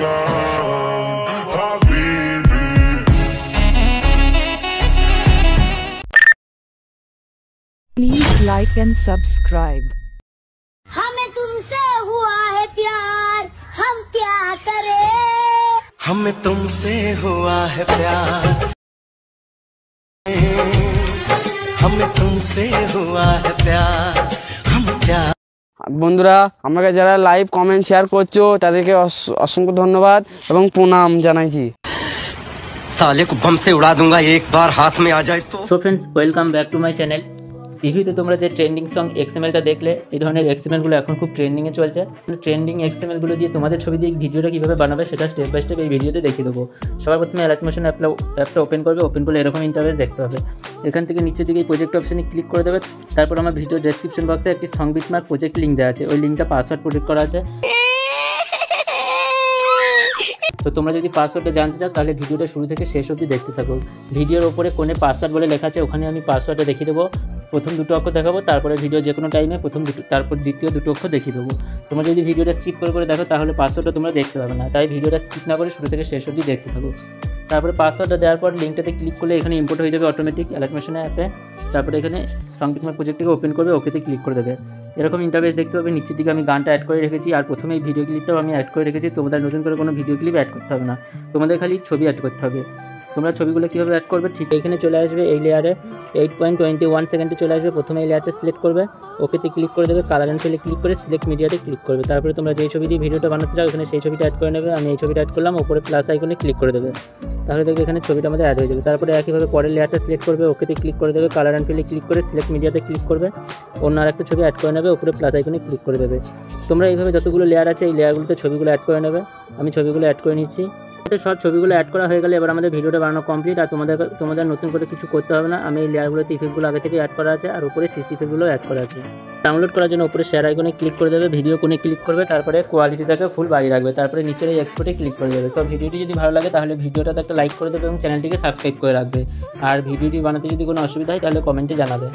Please like and subscribe. हमें तुमसे हुआ है प्यार, हम क्या करें? हमें तुमसे हुआ है प्यार, हमें तुमसे हुआ है प्यार, हम क्या। বন্ধুরা আমাকে যারা লাইভ কমেন্ট শেয়ার করছো তাদেরকে অসংখ্য ধন্যবাদ এবং প্রণাম জানাইছি। साले को बम से उड़ा दूंगा एक बार हाथ में आ जाए तो। So friends, welcome back to my channel. টিভিতে তোমরা যে ট্রেন্ডিং সং এক্সএমএলটা দেখলে, এই ধরনের এক্সএমএলগুলো এখন খুব ট্রেন্ডিংয়ে চলছে। ট্রেন্ডিং এক্সএমএলগুলো দিয়ে তোমাদের ছবি দিয়ে ভিডিওটা কীভাবে বানাবে সেটা স্টেপ বাই স্টেপ এই ভিডিওতে দেখিয়ে দেবো। সবার প্রথমে অ্যালার্ট মোশন অ্যাপটা ওপেন করবে। ওপেন করলে এরকম ইন্টারফেস দেখতে হবে। এখান থেকে নিচের দিকে এই প্রজেক্ট অপশানে ক্লিক করে দেবে। তারপর আমার ভিডিও ডেসক্রিপশন বক্সে একটি সং বিটমার্ক প্রজেক্ট লিঙ্ক দেওয়া আছে। ওই লিঙ্কটা পাসওয়ার্ড প্রোটেক্ট করা আছে। তো তোমরা যদি পাসওয়ার্ডটা জানতে চাও তাহলে ভিডিওটা শুরু থেকে শেষ অবধি দেখতে থাকো। ভিডিওর ওপরে কোণে পাসওয়ার্ড বলে লেখা আছে, ওখানে আমি পাসওয়ার্ডটা দেখিয়ে দেবো। প্রথম দুটো অক্ষর দেখাবো, তারপরে ভিডিও যে কোনো টাইমে তারপর দ্বিতীয় দুটো অক্ষর দেখিয়ে দেবো। তোমরা যদি ভিডিওটা স্কিপ করে দেখো তাহলে পাসওয়ার্ডটা তোমরা দেখতে পাবে না, তাই ভিডিওটা স্কিপ না করে শুরু থেকে শেষ অবধি দেখতে থাকো। তারপরে পাসওয়ার্ডটা দেওয়ার পর লিঙ্কটাতে ক্লিক করলে এখানে ইম্পোর্ট হয়ে যাবে অটোমেটিক অ্যালার্ট মোশন অ্যাপে। তারপরে এখানে সং বিটমার্ক প্রজেক্টটিকে ওপেন করবে, ওকেতে ক্লিক করে দেবে। এরকম ইন্টারফেস দেখতে পাবে। নিচের দিকে আমি গানটা অ্যাড করে রেখেছি, আর প্রথমে এই ভিডিও ক্লিপটাও আমি অ্যাড করে রেখেছি। তোমাদের নতুন করে কোনো ভিডিও ক্লিপ অ্যাড করতে হবে না, তোমাদের খালি ছবি অ্যাড করতে হবে। তোমরা ছবিগুলো কীভাবে অ্যাড করবে, ঠিক এখানে চলে আসবে এই লেয়ারে 8.21 সেকেন্ডে চলে আসবে। প্রথমে এই লেয়ারটা সিলেক্ট করবে, ওকেতে ক্লিক করে দেবে, কালার অ্যান্ড ফিলে ক্লিক করে সিলেক্ট মিডিয়াতে ক্লিক করবে। তারপরে তোমরা যেই ছবি দিয়ে ভিডিওটা বানাতে চাও এখানে সেই ছবিটা অ্যাড করে নেবে। আমি এই ছবিটা অ্যাড করলাম, ওপরে প্লাস আইকনে ক্লিক করে দেবে, তাহলে দেখবে এখানে ছবিটা আমাদের অ্যাড হয়ে যাবে। তারপরে একইভাবে পরের লেয়ারটা সিলেক্ট করবে, ওকেতে ক্লিক করে দেবে, কালার অ্যান্ড ফিলে ক্লিক করে সিলেক্ট মিডিয়াতে ক্লিক করবে, অন্য আরেকটা ছবি অ্যাড করে নেবে, ওপরে প্লাস আইকনে ক্লিক করে দেবে। তোমরা এইভাবে যতগুলো লেয়ার আছে এই লেয়ারগুলোতে ছবিগুলো অ্যাড করে নেবে। আমি ছবিগুলো অ্যাড করে নিচ্ছি। সব ছবিগুলো অ্যাড করা হয়ে গেলে এবার আমাদের ভিডিওটা বানানো কমপ্লিট। আর তোমাদের নতুন করে কিছু করতে হবে না। আমি এই লেয়ারগুলোতে ইফেক্টগুলো আগে থেকে অ্যাড করা আছে, আর উপরে সিসি ইফেক্টগুলো অ্যাড করা আছে। ডাউনলোড করার জন্য উপরে শেয়ার আইকনে ক্লিক করে দেবে, ভিডিও কোণে ক্লিক করবে, তারপরে কোয়ালিটিটাকে ফুল বাড়িয়ে রাখবে, তারপরে নিচের এই এক্সপোর্টে ক্লিক করে দেবে। সব ভিডিওটি যদি ভালো লাগে তাহলে ভিডিওটাতে একটা লাইক করে দেবে এবং চ্যানেলটিকে সাবস্ক্রাইব করে রাখবে। আর ভিডিওটি বানাতে যদি কোনো অসুবিধা হয় তাহলে কমেন্টে জানাবে।